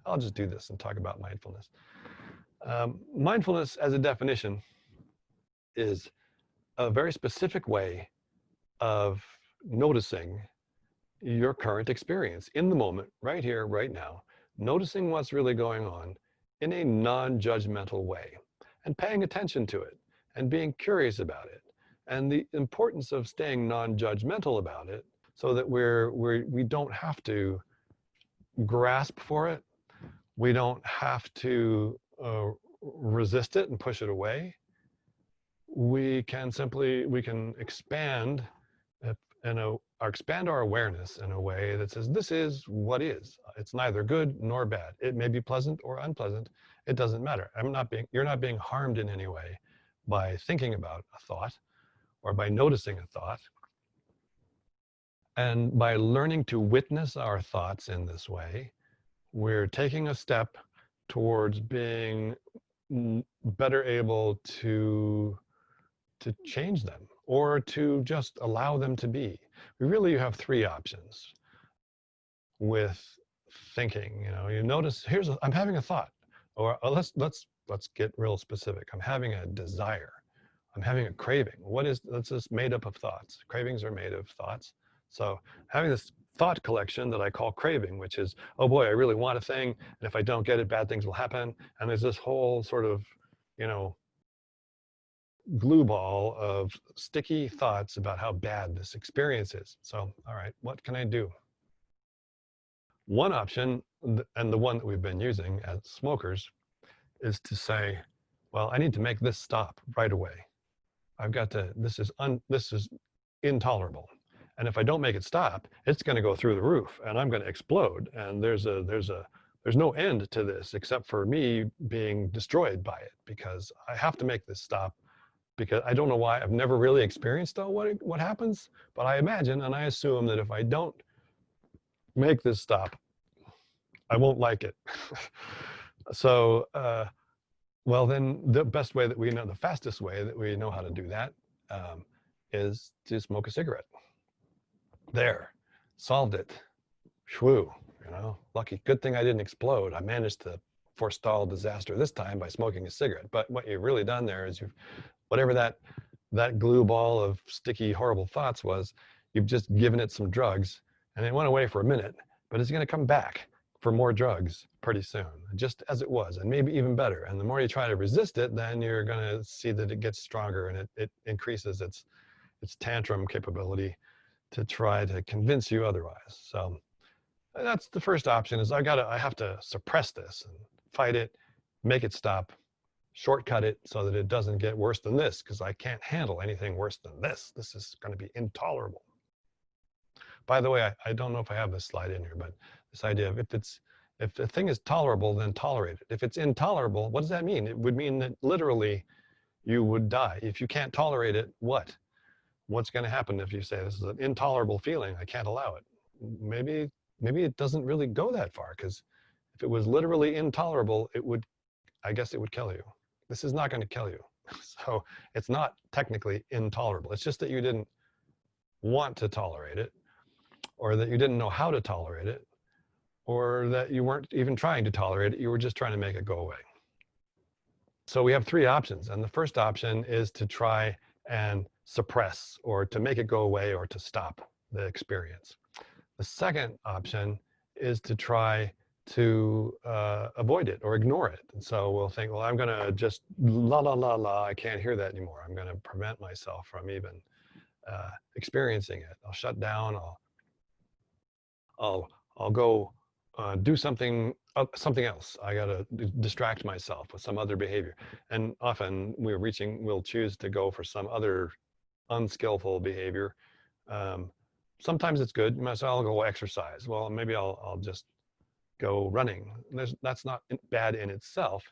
I'll just do this and talk about mindfulness. Mindfulness as a definition is a very specific way of noticing your current experience in the moment, right here, right now, noticing what's really going on in a non-judgmental way and paying attention to it and being curious about it. And the importance of staying non-judgmental about it so that we don't have to grasp for it. We don't have to resist it and push it away. We can expand expand our awareness in a way that says, this is what is. It's neither good nor bad. It may be pleasant or unpleasant. It doesn't matter. You're not being harmed in any way by thinking about a thought or by noticing a thought. And by learning to witness our thoughts in this way, we're taking a step towards being better able to change them or to just allow them to be. We really have three options with thinking. You notice, I'm having a thought, or let's get real specific. I'm having a desire. I'm having a craving. That's just made up of thoughts. Cravings are made of thoughts. So having this thought collection that I call craving, which is, oh boy, I really want a thing, and if I don't get it, bad things will happen. And there's this whole sort of, glue ball of sticky thoughts about how bad this experience is. So, all right, what can I do? One option, and the one that we've been using as smokers, is to say, well, I need to make this stop right away. This is intolerable. And if I don't make it stop, it's going to go through the roof and I'm going to explode. And there's no end to this except for me being destroyed by it, because I have to make this stop, because I don't know why. I've never really experienced what happens, but I imagine and I assume that if I don't make this stop, I won't like it. So, well, then the best way that we know, the fastest way that we know how to do that is to smoke a cigarette. There, solved it. Shwoo, lucky. Good thing I didn't explode. I managed to forestall disaster this time by smoking a cigarette. But what you've really done there is whatever that glue ball of sticky, horrible thoughts was, you've just given it some drugs, and it went away for a minute, but it's going to come back for more drugs pretty soon, just as it was, and maybe even better. And the more you try to resist it, then you're going to see that it gets stronger and it increases its tantrum capability to try to convince you otherwise. So that's the first option, is I have to suppress this and fight it, make it stop, shortcut it so that it doesn't get worse than this, because I can't handle anything worse than this. This is going to be intolerable. By the way, I don't know if I have this slide in here, but this idea of if the thing is tolerable, then tolerate it. If it's intolerable, what does that mean? It would mean that literally you would die. If you can't tolerate it, what's going to happen if you say, this is an intolerable feeling, I can't allow it? Maybe it doesn't really go that far, because if it was literally intolerable, I guess it would kill you. This is not going to kill you. So it's not technically intolerable. It's just that you didn't want to tolerate it, or that you didn't know how to tolerate it, or that you weren't even trying to tolerate it. You were just trying to make it go away. So we have three options. And the first option is to try and suppress, or to make it go away, or to stop the experience. The second option is to try to avoid it or ignore it. And so we'll think, well, I'm going to just I can't hear that anymore. I'm going to prevent myself from even experiencing it. I'll shut down. I'll go do something else. I got to distract myself with some other behavior. And often we'll choose to go for some other unskillful behavior. Sometimes it's good. So I'll go exercise. Well, maybe I'll just go running. That's not bad in itself,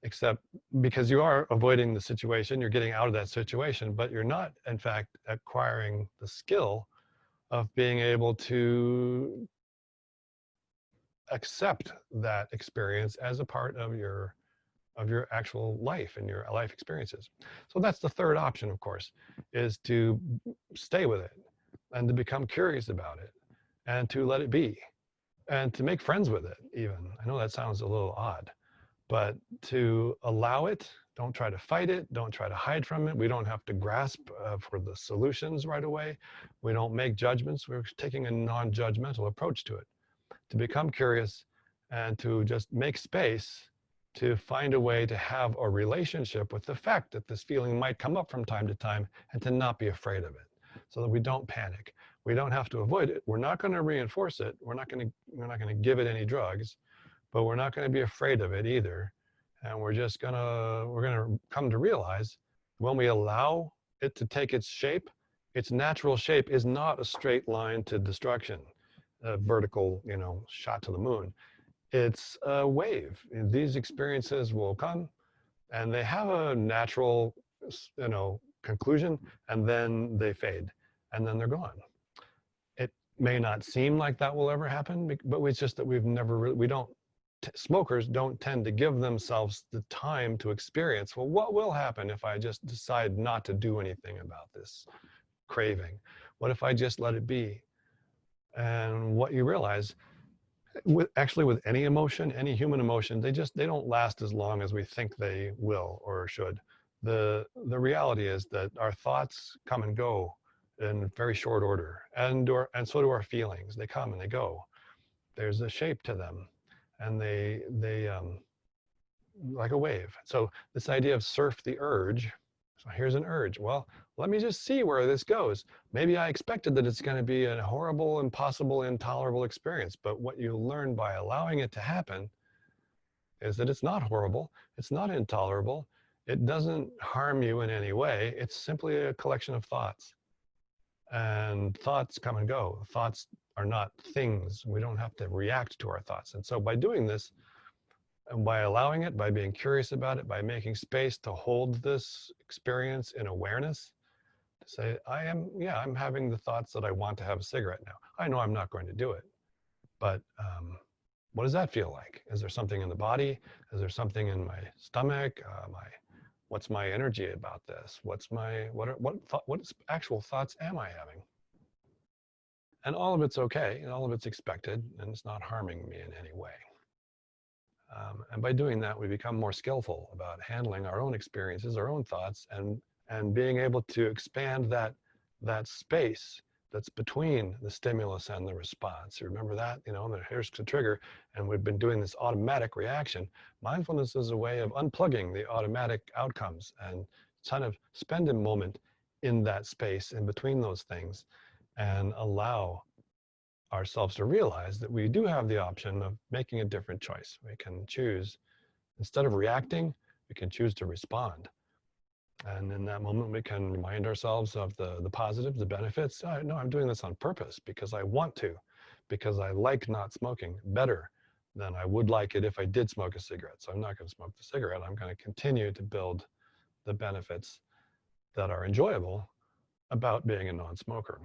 except because you are avoiding the situation, you're getting out of that situation, but you're not, in fact, acquiring the skill of being able to accept that experience as a part of your actual life and your life experiences. So that's the third option, of course, is to stay with it and to become curious about it and to let it be. and to make friends with it even. I know that sounds a little odd, but to allow it, don't try to fight it, don't try to hide from it. We don't have to grasp for the solutions right away. We don't make judgments. We're taking a non-judgmental approach to it, to become curious and to just make space to find a way to have a relationship with the fact that this feeling might come up from time to time, and to not be afraid of it, so that we don't panic. We don't have to avoid it. We're not going to reinforce it. We're not going to give it any drugs, but we're not going to be afraid of it either. And we're going to come to realize, when we allow it to take its natural shape is not a straight line to destruction, a vertical, shot to the moon. It's a wave. These experiences will come, and they have a natural, conclusion, and then they fade, and then they're gone. It may not seem like that will ever happen, but it's just that smokers don't tend to give themselves the time to experience, well, what will happen if I just decide not to do anything about this craving? What if I just let it be? And what you realize, with any emotion, any human emotion, they don't last as long as we think they will or should. The reality is that our thoughts come and go in very short order, and so do our feelings. They come and they go. There's a shape to them, and they like a wave. So this idea of surf the urge. So here's an urge. Well, let me just see where this goes. Maybe I expected that it's going to be a horrible, impossible, intolerable experience. But what you learn by allowing it to happen is that it's not horrible. It's not intolerable. It doesn't harm you in any way. It's simply a collection of thoughts. And thoughts come and go. Thoughts are not things. We don't have to react to our thoughts. And so by doing this, and by allowing it, by being curious about it, by making space to hold this experience in awareness, to say, I'm having the thoughts that I want to have a cigarette now. I know I'm not going to do it, but what does that feel like? Is there something in the body? Is there something in my stomach? What's my energy about this? What actual thoughts am I having? And all of it's okay, and all of it's expected, and it's not harming me in any way. And by doing that, we become more skillful about handling our own experiences, our own thoughts, and being able to expand that space that's between the stimulus and the response. You remember that? Here's the trigger, and we've been doing this automatic reaction. Mindfulness is a way of unplugging the automatic outcomes and kind of spend a moment in that space in between those things, and allow ourselves to realize that we do have the option of making a different choice. We can choose, instead of reacting, we can choose to respond. And in that moment, we can remind ourselves of the positives, the benefits. No, I'm doing this on purpose because I want to, because I like not smoking better than I would like it if I did smoke a cigarette. So I'm not going to smoke the cigarette. I'm going to continue to build the benefits that are enjoyable about being a non-smoker.